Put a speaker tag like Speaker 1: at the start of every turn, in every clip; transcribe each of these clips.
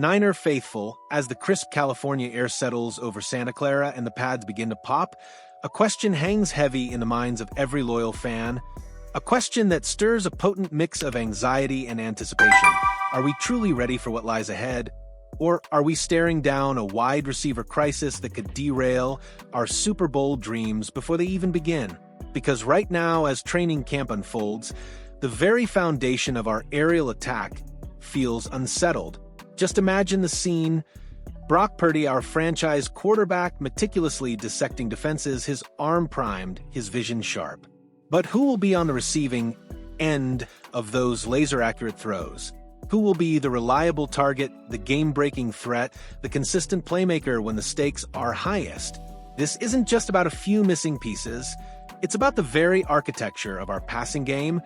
Speaker 1: Niner faithful, as the crisp California air settles over Santa Clara and the pads begin to pop, a question hangs heavy in the minds of every loyal fan. A question that stirs a potent mix of anxiety and anticipation. Are we truly ready for what lies ahead? Or are we staring down a wide receiver crisis that could derail our Super Bowl dreams before they even begin? Because right now, as training camp unfolds, the very foundation of our aerial attack feels unsettled. Just imagine the scene. Brock Purdy, our franchise quarterback, meticulously dissecting defenses, his arm primed, his vision sharp. But who will be on the receiving end of those laser-accurate throws? Who will be the reliable target, the game-breaking threat, the consistent playmaker when the stakes are highest? This isn't just about a few missing pieces. It's about the very architecture of our passing game,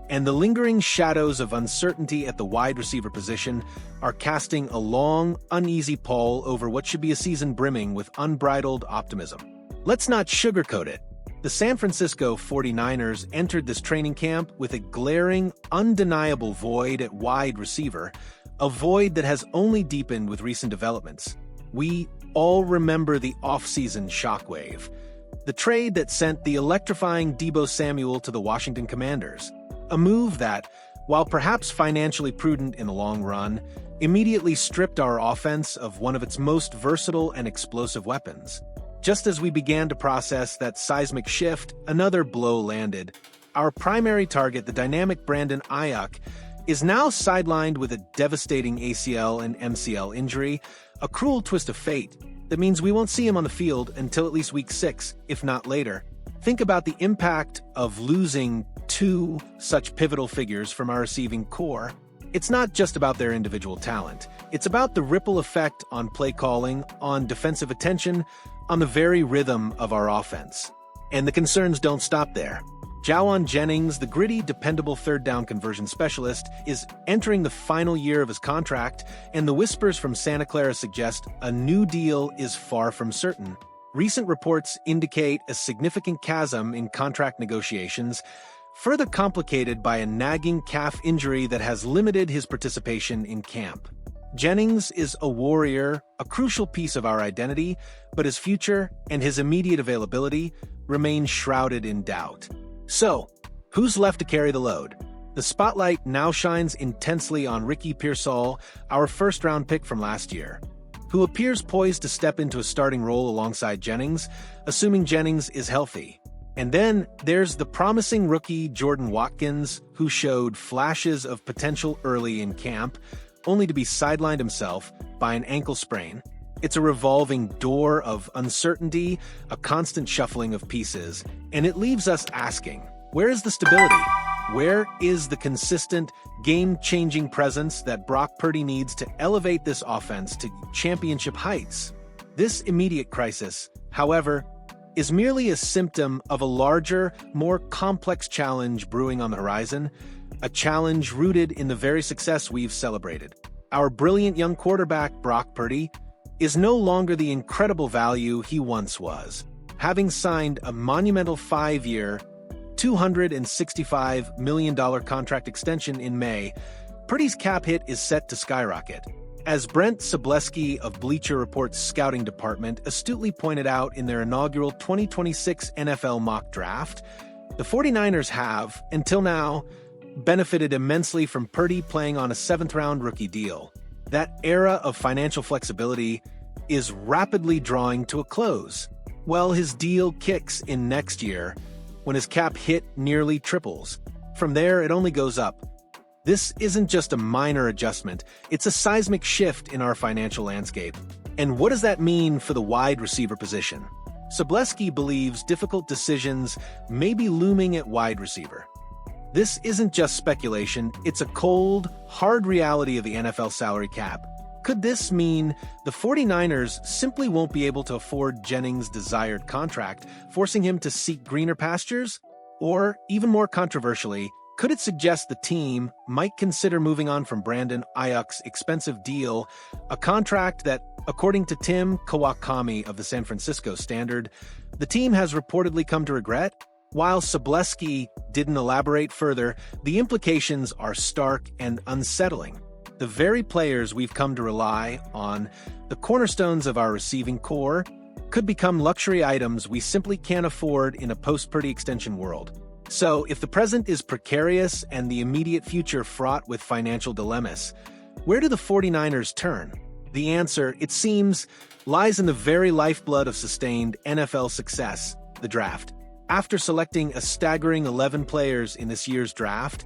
Speaker 1: and the lingering shadows of uncertainty at the wide receiver position are casting a long, uneasy pall over what should be a season brimming with unbridled optimism. Let's not sugarcoat it. The San Francisco 49ers entered this training camp with a glaring, undeniable void at wide receiver, a void that has only deepened with recent developments. We all remember the offseason shockwave, the trade that sent the electrifying Deebo Samuel to the Washington Commanders, a move that, while perhaps financially prudent in the long run, immediately stripped our offense of one of its most versatile and explosive weapons. Just as we began to process that seismic shift, another blow landed. Our primary target, the dynamic Brandon Aiyuk, is now sidelined with a devastating ACL and MCL injury, a cruel twist of fate that means we won't see him on the field until at least week 6, if not later. Think about the impact of losing two such pivotal figures from our receiving core. It's not just about their individual talent. It's about the ripple effect on play calling, on defensive attention, on the very rhythm of our offense. And the concerns don't stop there. Jennings, the gritty, dependable third-down conversion specialist, is entering the final year of his contract, and the whispers from Santa Clara suggest a new deal is far from certain. Recent reports indicate a significant chasm in contract negotiations, further complicated by a nagging calf injury that has limited his participation in camp. Jennings is a warrior, a crucial piece of our identity, but his future and his immediate availability remain shrouded in doubt. So, who's left to carry the load? The spotlight now shines intensely on Ricky Pearsall, our first-round pick from last year, who appears poised to step into a starting role alongside Jennings, assuming Jennings is healthy. And then there's the promising rookie Jordan Watkins, who showed flashes of potential early in camp, only to be sidelined himself by an ankle sprain. It's a revolving door of uncertainty, a constant shuffling of pieces, and it leaves us asking, where is the stability? Where is the consistent, game-changing presence that Brock Purdy needs to elevate this offense to championship heights? This immediate crisis, however, is merely a symptom of a larger, more complex challenge brewing on the horizon, a challenge rooted in the very success we've celebrated. Our brilliant young quarterback, Brock Purdy, is no longer the incredible value he once was. Having signed a monumental 5-year, $265 million contract extension in May, Purdy's cap hit is set to skyrocket. As Brent Sobleski of Bleacher Report's scouting department astutely pointed out in their inaugural 2026 NFL mock draft, the 49ers have, until now, benefited immensely from Purdy playing on a 7th-round rookie deal. That era of financial flexibility is rapidly drawing to a close. Well, his deal kicks in next year, when his cap hit nearly triples. From there, it only goes up. This isn't just a minor adjustment, it's a seismic shift in our financial landscape. And what does that mean for the wide receiver position? Sobleski believes difficult decisions may be looming at wide receiver. This isn't just speculation, it's a cold, hard reality of the NFL salary cap. Could this mean the 49ers simply won't be able to afford Jennings' desired contract, forcing him to seek greener pastures? Or, even more controversially, could it suggest the team might consider moving on from Brandon Aiyuk's expensive deal, a contract that, according to Tim Kawakami of the San Francisco Standard, the team has reportedly come to regret? While Sobleski didn't elaborate further, the implications are stark and unsettling. the very players we've come to rely on, the cornerstones of our receiving core, could become luxury items we simply can't afford in a post-Purdy extension world. So, if the present is precarious and the immediate future fraught with financial dilemmas, where do the 49ers turn? The answer, it seems, lies in the very lifeblood of sustained NFL success, the draft. After selecting a staggering 11 players in this year's draft,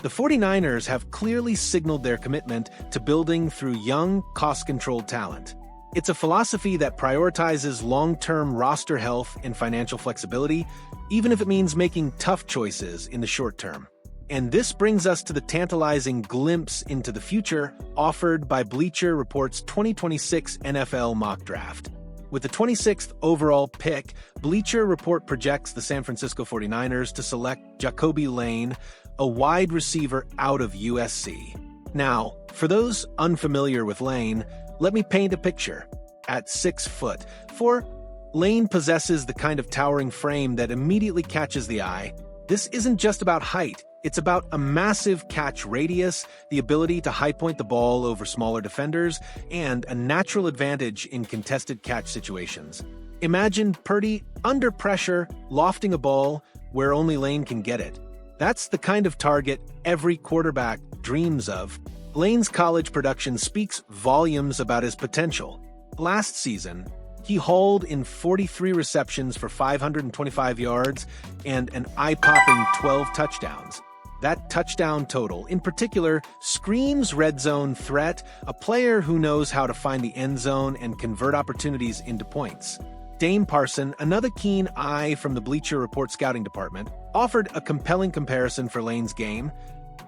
Speaker 1: the 49ers have clearly signaled their commitment to building through young, cost-controlled talent. It's a philosophy that prioritizes long-term roster health and financial flexibility, even if it means making tough choices in the short term. And this brings us to the tantalizing glimpse into the future offered by Bleacher Report's 2026 NFL mock draft. With the 26th overall pick, Bleacher Report projects the San Francisco 49ers to select Jacoby Lane, a wide receiver out of USC. Now, for those unfamiliar with Lane, let me paint a picture. At 6'4", Lane possesses the kind of towering frame that immediately catches the eye. This isn't just about height, it's about a massive catch radius, the ability to high-point the ball over smaller defenders, and a natural advantage in contested catch situations. Imagine Purdy, under pressure, lofting a ball where only Lane can get it. That's the kind of target every quarterback dreams of. Lane's college production speaks volumes about his potential. Last season, he hauled in 43 receptions for 525 yards and an eye-popping 12 touchdowns. That touchdown total, in particular, screams red zone threat, a player who knows how to find the end zone and convert opportunities into points. Dame Parson, another keen eye from the Bleacher Report scouting department, offered a compelling comparison for Lane's game.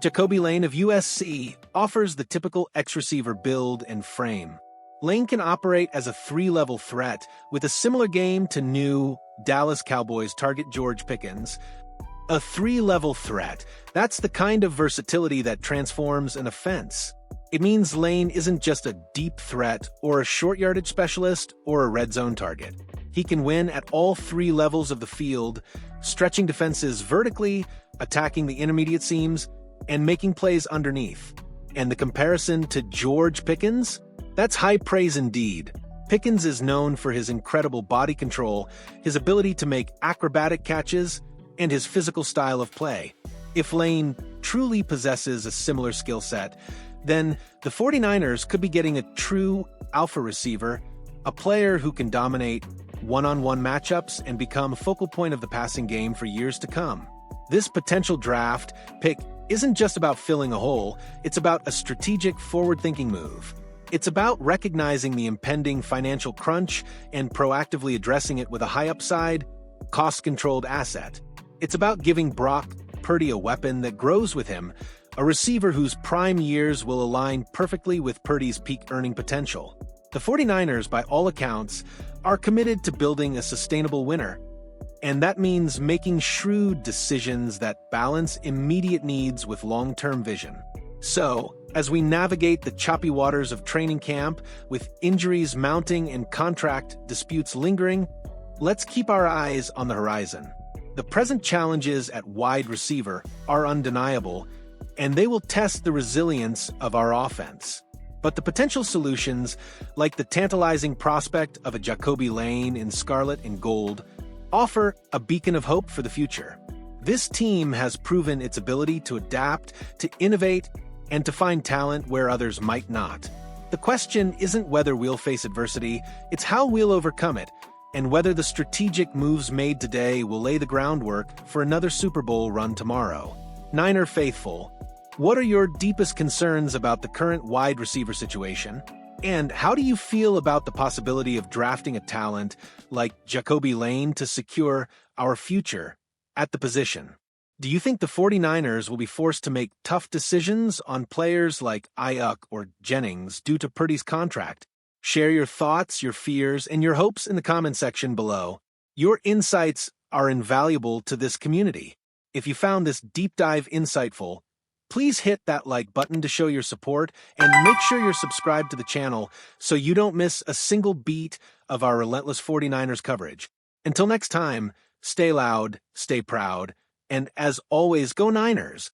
Speaker 1: Jacoby Lane of USC offers the typical X-receiver build and frame. Lane can operate as a three-level threat with a similar game to new Dallas Cowboys target George Pickens. A three-level threat, that's the kind of versatility that transforms an offense. It means Lane isn't just a deep threat or a short yardage specialist or a red zone target. He can win at all three levels of the field, stretching defenses vertically, attacking the intermediate seams, and making plays underneath. And the comparison to George Pickens? That's high praise indeed. Pickens is known for his incredible body control, his ability to make acrobatic catches, and his physical style of play. If Lane truly possesses a similar skill set, then the 49ers could be getting a true alpha receiver, a player who can dominate one-on-one matchups and become a focal point of the passing game for years to come. This potential draft pick isn't just about filling a hole, it's about a strategic, forward-thinking move. It's about recognizing the impending financial crunch and proactively addressing it with a high-upside, cost-controlled asset. It's about giving Brock Purdy a weapon that grows with him, a receiver whose prime years will align perfectly with Purdy's peak earning potential. The 49ers, by all accounts, are committed to building a sustainable winner, and that means making shrewd decisions that balance immediate needs with long-term vision. So, as we navigate the choppy waters of training camp, with injuries mounting and contract disputes lingering, let's keep our eyes on the horizon. The present challenges at wide receiver are undeniable, and they will test the resilience of our offense. But the potential solutions, like the tantalizing prospect of a Jacoby Lane in scarlet and gold, offer a beacon of hope for the future. This team has proven its ability to adapt, to innovate, and to find talent where others might not. The question isn't whether we'll face adversity, it's how we'll overcome it, and whether the strategic moves made today will lay the groundwork for another Super Bowl run tomorrow. Niner faithful, what are your deepest concerns about the current wide receiver situation? And how do you feel about the possibility of drafting a talent like Jacoby Lane to secure our future at the position? Do you think the 49ers will be forced to make tough decisions on players like Aiyuk or Jennings due to Purdy's contract? Share your thoughts, your fears, and your hopes in the comment section below. Your insights are invaluable to this community. If you found this deep dive insightful, please hit that like button to show your support, and make sure you're subscribed to the channel so you don't miss a single beat of our relentless 49ers coverage. Until next time, stay loud, stay proud, and as always, go Niners!